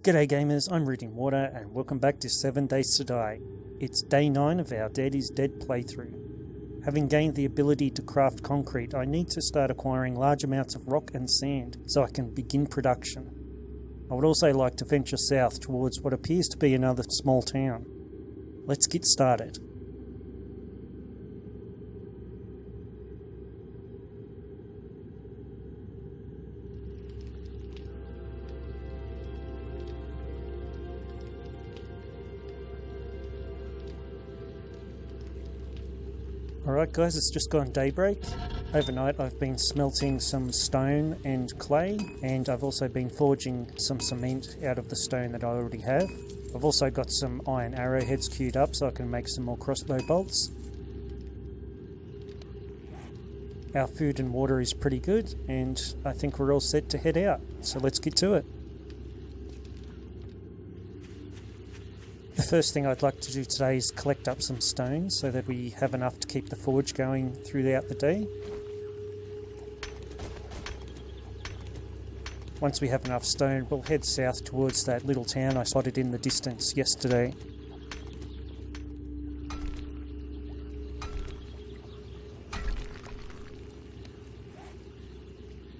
G'day gamers, I'm Rooting Water and welcome back to 7 Days to Die. It's day 9 of our Dead is Dead playthrough. Having gained the ability to craft concrete, I need to start acquiring large amounts of rock and sand so I can begin production. I would also like to venture south towards what appears to be another small town. Let's get started. Alright guys, it's just gone daybreak. Overnight I've been smelting some stone and clay, and I've also been forging some cement out of the stone that I already have. I've also got some iron arrowheads queued up so I can make some more crossbow bolts. Our food and water is pretty good, and I think we're all set to head out, so let's get to it. The first thing I'd like to do today is collect up some stone so that we have enough to keep the forge going throughout the day. Once we have enough stone, we'll head south towards that little town I spotted in the distance yesterday.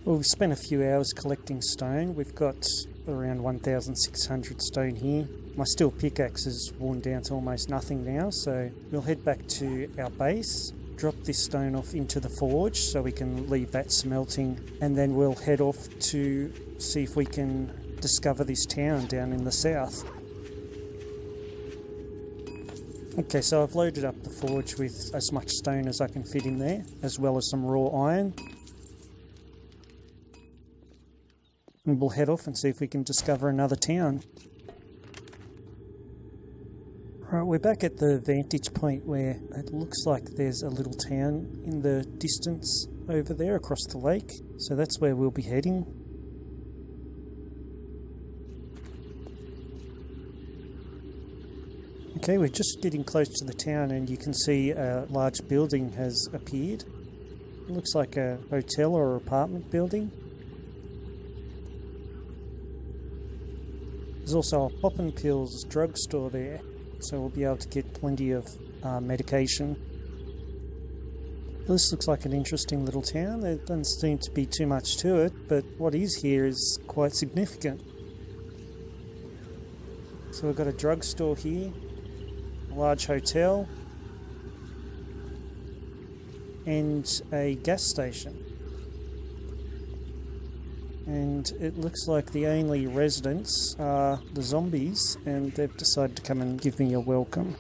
Well, we've spent a few hours collecting stone. We've got around 1,600 stone here. My steel pickaxe is worn down to almost nothing now, so we'll head back to our base, drop this stone off into the forge so we can leave that smelting, and then we'll head off to see if we can discover this town down in the south. Okay, so I've loaded up the forge with as much stone as I can fit in there, as well as some raw iron. And we'll head off and see if we can discover another town. Right, we're back at the vantage point where it looks like there's a little town in the distance over there across the lake. So that's where we'll be heading. Okay, we're just getting close to the town and you can see a large building has appeared. It looks like a hotel or apartment building. There's also a Pop and Pills drugstore there, so we'll be able to get plenty of medication. This looks like an interesting little town. There doesn't seem to be too much to it, but what is here is quite significant. So we've got a drugstore here, a large hotel, and a gas station. And it looks like the only residents are the zombies, and they've decided to come and give me a welcome.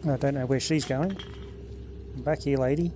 I don't know where she's going. Back here, lady.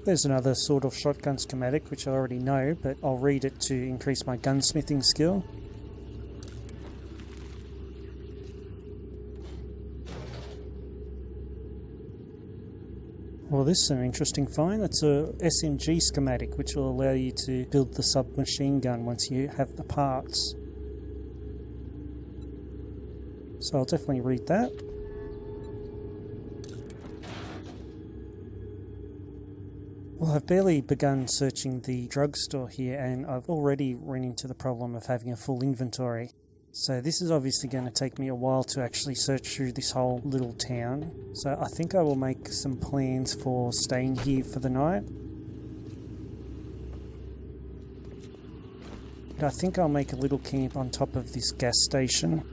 There's another sawed-off shotgun schematic, which I already know, but I'll read it to increase my gunsmithing skill. Well, this is an interesting find. It's a SMG schematic, which will allow you to build the submachine gun once you have the parts. So I'll definitely read that. Well, I've barely begun searching the drugstore here, and I've already run into the problem of having a full inventory. So this is obviously going to take me a while to actually search through this whole little town. So I think I will make some plans for staying here for the night. I think I'll make a little camp on top of this gas station.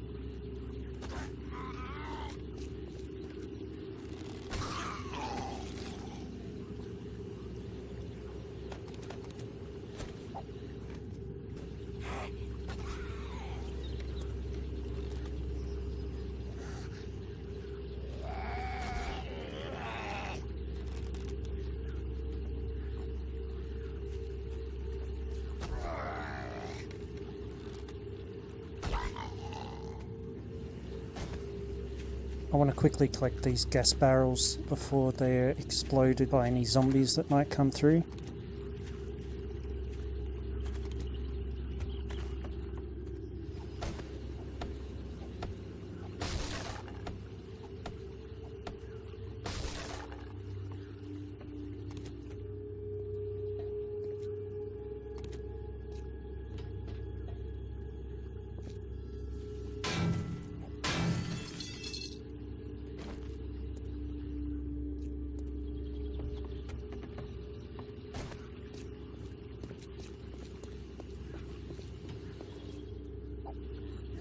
I want to quickly collect these gas barrels before they're exploded by any zombies that might come through.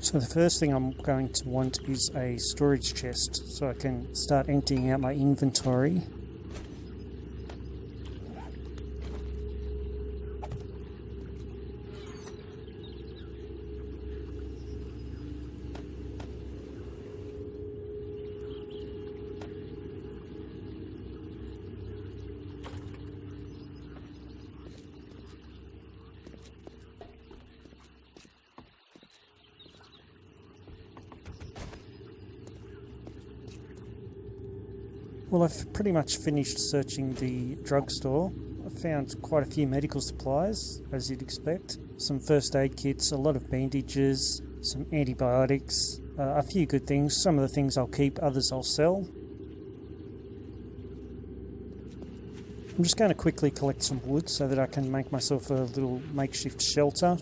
So the first thing I'm going to want is a storage chest so I can start emptying out my inventory. Well, I've pretty much finished searching the drugstore. I found quite a few medical supplies, as you'd expect. Some first aid kits, a lot of bandages, some antibiotics, a few good things. Some of the things I'll keep, others I'll sell. I'm just going to quickly collect some wood so that I can make myself a little makeshift shelter.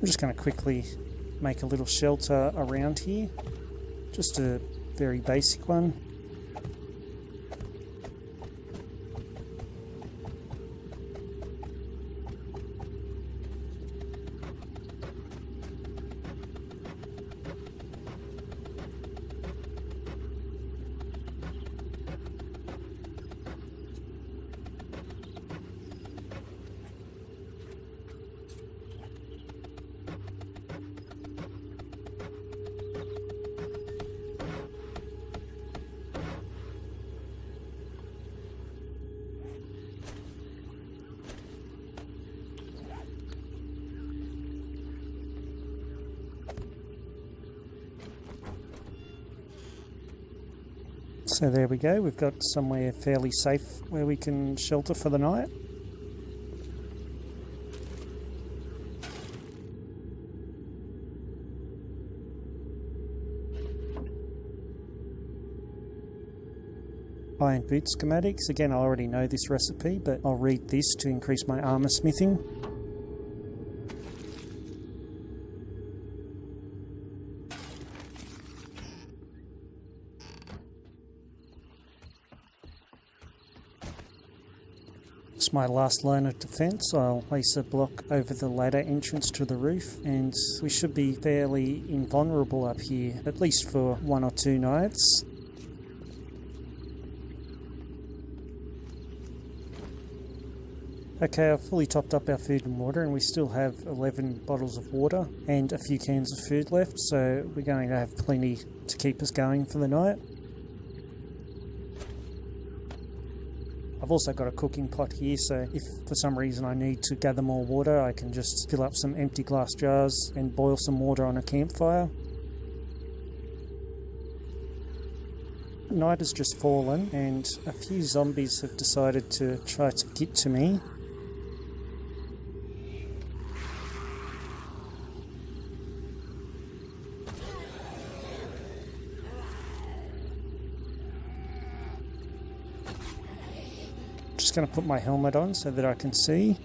I'm just going to quickly make a little shelter around here, just a very basic one. So there we go, we've got somewhere fairly safe where we can shelter for the night. Iron boot schematics, again I already know this recipe, but I'll read this to increase my armor smithing. It's my last line of defense. I'll place a block over the ladder entrance to the roof, and we should be fairly invulnerable up here, at least for 1 or 2 nights. Okay, I've fully topped up our food and water, and we still have 11 bottles of water and a few cans of food left, so we're going to have plenty to keep us going for the night. I've also got a cooking pot here, so if for some reason I need to gather more water, I can just fill up some empty glass jars and boil some water on a campfire. Night has just fallen and a few zombies have decided to try to get to me. Just going to put my helmet on so that I can see.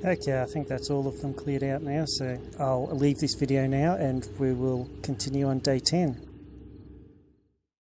Okay, I think that's all of them cleared out now, so I'll leave this video now and we will continue on day 10.